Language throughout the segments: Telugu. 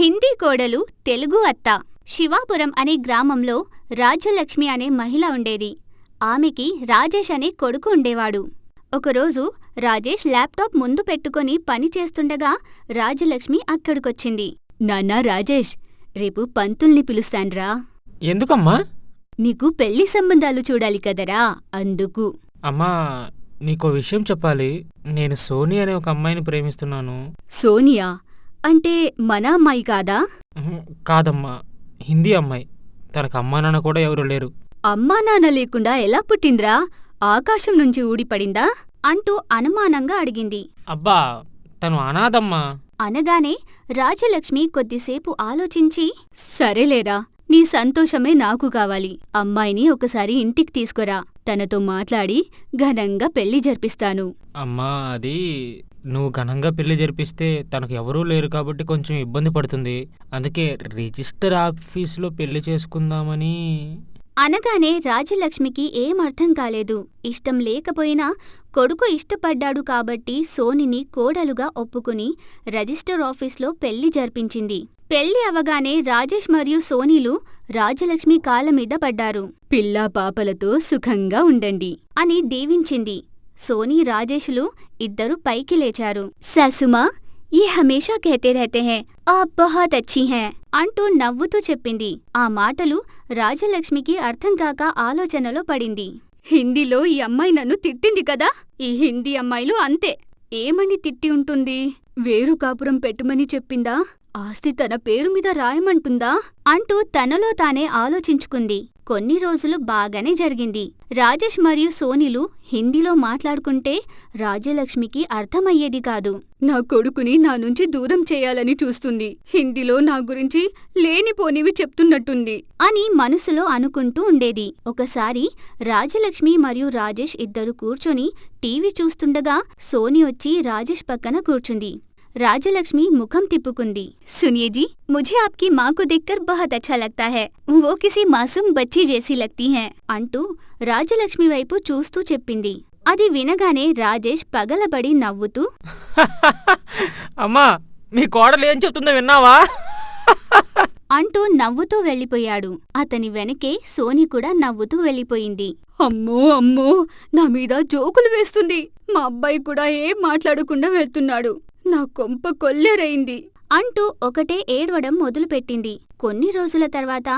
హిందీ కోడలు తెలుగు అత్త. శివాపురం అనే గ్రామంలో రాజ్యలక్ష్మి అనే మహిళ ఉండేది. ఆమెకి రాజేష్ అనే కొడుకు ఉండేవాడు. ఒకరోజు రాజేష్ ల్యాప్టాప్ ముందు పెట్టుకుని పని చేస్తుండగా రాజ్యలక్ష్మి అక్కడికొచ్చింది. నాన్నా రాజేష్, రేపు పంతుల్ని పిలుస్తాన్రా. ఎందుకమ్మా? నీకు పెళ్లి సంబంధాలు చూడాలి కదరా, అందుకు. అమ్మా, నీకో విషయం చెప్పాలి. నేను సోని అనే ఒక అమ్మాయిని ప్రేమిస్తున్నాను. సోనియా అంటే మన అమ్మాయి కాదా? కాదమ్మా, హిందీ అమ్మాయి. తనకు అమ్మా నాన్న కూడా ఎవరూ లేరు. అమ్మా నాన్న లేకుండా ఎలా పుట్టింద్రా? ఆకాశం నుంచి ఊడిపడిందా అంటూ అనుమానంగా అడిగింది. అబ్బా, తను అనాథమ్మా. అనగానే రాజలక్ష్మి కొద్దిసేపు ఆలోచించి, సరేలేరా, నీ సంతోషమే నాకు కావాలి. అమ్మాయిని ఒకసారి ఇంటికి తీసుకురా, తనతో మాట్లాడి ఘనంగా పెళ్లి జరిపిస్తాను. అమ్మా, అది నువ్వు ఘనంగా పెళ్లి జరిపిస్తే తనకు ఎవరూ లేరు కాబట్టి కొంచెం ఇబ్బంది పడుతుంది. అందుకే రిజిస్టర్ ఆఫీసులో పెళ్లి చేసుకుందామని. అనగానే రాజలక్ష్మికి ఏం అర్థం కాలేదు. ఇష్టం లేకపోయినా కొడుకు ఇష్టపడ్డాడు కాబట్టి సోనిని కోడలుగా ఒప్పుకుని రిజిస్టర్ ఆఫీస్లో పెళ్లి జరిపించింది. పెళ్లి అవగానే రాజేష్ మరియు సోనీలు రాజలక్ష్మి కాళ్ళమీద పడ్డారు. పిల్లా పాపలతో సుఖంగా ఉండండి అని దీవించింది. సోనీ రాజేషులు ఇద్దరు పైకి లేచారు. సాసుమా, ये हमेशा कहते रहते हैं आप बहुत अच्छी हैं అంటూ నవ్వుతూ చెప్పింది. ఆ మాటలు రాజలక్ష్మికి అర్థం కాక ఆలోచనలో పడింది. హిందీలో ఈ అమ్మాయి నన్ను తిట్టింది కదా, ఈ హిందీ అమ్మాయిలు అంతే. ఏమని తిట్టి ఉంటుంది? వేరు కాపురం పెట్టుమని చెప్పిందా? ఆస్తి తన పేరు మీద రాయమంటుందా అంటూ తనలో తానే ఆలోచించుకుంది. కొన్ని రోజులు బాగానే జరిగింది. రాజేష్ మరియు సోనీలు హిందీలో మాట్లాడుకుంటే రాజలక్ష్మికి అర్థమయ్యేది కాదు. నా కొడుకుని నా నుంచి దూరం చేయాలని చూస్తుంది, హిందీలో నా గురించి లేనిపోనివి చెప్తున్నట్టుంది అని మనసులో అనుకుంటూ ఉండేది. ఒకసారి రాజలక్ష్మి మరియు రాజేష్ ఇద్దరు కూర్చొని టీవీ చూస్తుండగా సోనీ వచ్చి రాజేష్ పక్కన కూర్చుంది. రాజలక్ష్మి ముఖం తిప్పుకుంది. सुनिए जी, मुझे आपकी माँ को देखकर बहुत अच्छा लगता है. वो किसी मासूम बच्ची जैसी लगती हैं అంటూ రాజలక్ష్మి వైపు చూస్తూ చెప్పింది. అది వినగానే రాజేష్ పగలబడి నవ్వుతూ, అమ్మా, మీ కోడలు ఏం చెప్తుందో విన్నావా? అంటూ నవ్వుతూ వెళ్ళిపోయాడు. అతని వెనకే సోనీ కూడా నవ్వుతూ వెళ్ళిపోయింది. అమ్మో అమ్మో, నా మీద జోకులు వేస్తుంది. మా అబ్బాయి కూడా ఏం మాట్లాడకుండా వెళ్తున్నాడు. నా కొంప కొల్లేరైంది అంటూ ఒకటే ఏడవడం మొదలుపెట్టింది. కొన్ని రోజుల తర్వాత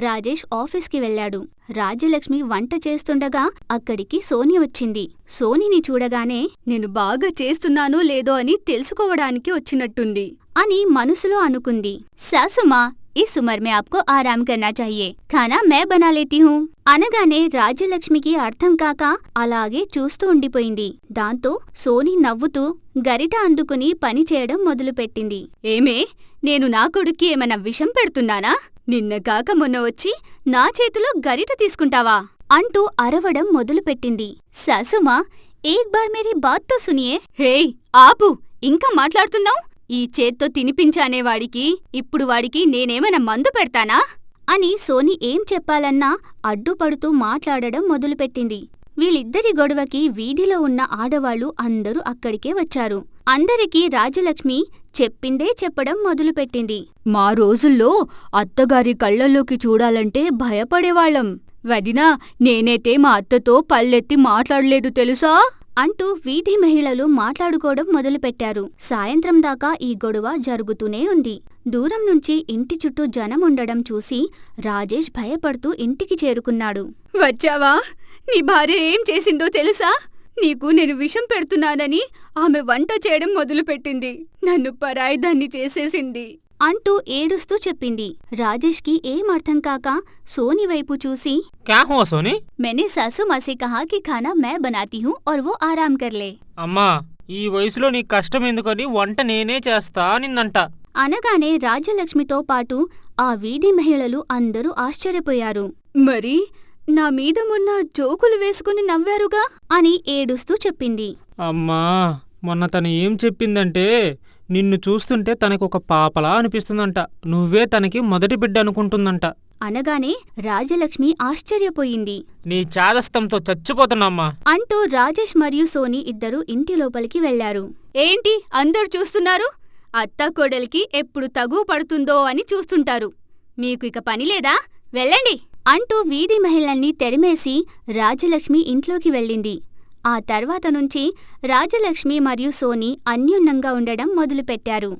రాజేష్ ఆఫీస్కి వెళ్లాడు. రాజలక్ష్మి వంట చేస్తుండగా అక్కడికి సోని వచ్చింది. సోనిని చూడగానే నేను బాగా చేస్తున్నానో లేదో అని తెలుసుకోవడానికి వచ్చినట్టుంది అని మనసులో అనుకుంది. సాసుమా, इस उम्र में आपको आराम करना चाहिए, खाना मैं बना लेती हूँ అనగానే రాజలక్ష్మికి అర్థం కాక అలాగే చూస్తూ ఉండిపోయింది. దాంతో సోని నవ్వుతూ గరిట అందుకుని పని చేయడం మొదలుపెట్టింది. ఏమే, నేను నా కొడుక్కి ఏమన్నా విషం పెడుతున్నానా? నిన్న కాక మొన్న వచ్చి నా చేతిలో గరిట తీసుకుంటావా అంటూ అరవడం మొదలుపెట్టింది. సాసుమా, ఏక్ బార్ మేరీ బాత్ తో సునియే. హేయ్, ఆపు, ఇంకా మాట్లాడుతున్నావు? ఈ చేత్తో తినిపించానేవాడికి ఇప్పుడు వాడికి నేనేమైనా మందు పెడతానా అని సోని ఏం చెప్పాలన్నా అడ్డుపడుతూ మాట్లాడడం మొదలుపెట్టింది. వీళ్ళిద్దరి గొడవకి వీధిలో ఉన్న ఆడవాళ్లు అందరూ అక్కడికే వచ్చారు. అందరికీ రాజలక్ష్మి చెప్పిందే చెప్పడం మొదలుపెట్టింది. మా రోజుల్లో అత్తగారి కళ్లల్లోకి చూడాలంటే భయపడేవాళ్లం. వదినా, నేనైతే మా అత్తతో పల్లెత్తి మాట్లాడలేదు తెలుసా అంటూ వీధి మహిళలు మాట్లాడుకోవడం మొదలుపెట్టారు. సాయంత్రం దాకా ఈ గొడవ జరుగుతూనే ఉంది. దూరం నుంచి ఇంటి చుట్టూ జనం ఉండడం చూసి రాజేష్ భయపడుతూ ఇంటికి చేరుకున్నాడు. వచ్చావా? నీ భార్య ఏం చేసిందో తెలుసా? నీకు నేను విషం పెడుతున్నానని ఆమె వంట చేయడం మొదలుపెట్టింది. నన్ను పరాయిదాన్ని చేసేసింది అంటూ ఏడుస్తూ చెప్పింది. రాజేష్కి ఏం అర్థం కాక సోని వైపు చూసి, క్యా హువా సోని? मैंने सासू माँ से कहा कि खाना मैं बनाती हूँ और वो आराम कर ले. అమ్మా, ఈ వయసులో నీకు కష్టం ఎందుకని వంట నేనే చేస్తా నిన్నంట. అనగానే రాజలక్ష్మితో పాటు ఆ వీధి మహిళలు అందరూ ఆశ్చర్యపోయారు. మరి నా మీద మొన్న జోకులు వేసుకుని నవ్వారుగా అని ఏడుస్తూ చెప్పింది. అమ్మా, మొన్న తను ఏం చెప్పిందంటే, నిన్ను చూస్తుంటే తనకొక పాపలా అనిపిస్తుందంట. నువ్వే తనకి మొదటి బిడ్డ అనుకుంటుందంట. అనగానే రాజలక్ష్మి ఆశ్చర్యపోయింది. నీ చాదస్తంతో చచ్చిపోతున్నామ్మా అంటూ రాజేష్ మరియు సోని ఇద్దరు ఇంటి లోపలికి వెళ్లారు. ఏంటి అందరూ చూస్తున్నారు? అత్తాకోడలికి ఎప్పుడు తగువ పడుతుందో అని చూస్తుంటారు. మీకు ఇక పనిలేదా? వెళ్ళండి అంటూ వీధి మహిళల్ని తెరిమేసి రాజలక్ష్మి ఇంట్లోకి వెళ్ళింది. ఆ తర్వాత నుంచి రాజలక్ష్మి మరియు సోని అన్యోన్యంగా ఉండడం మొదలుపెట్టారు.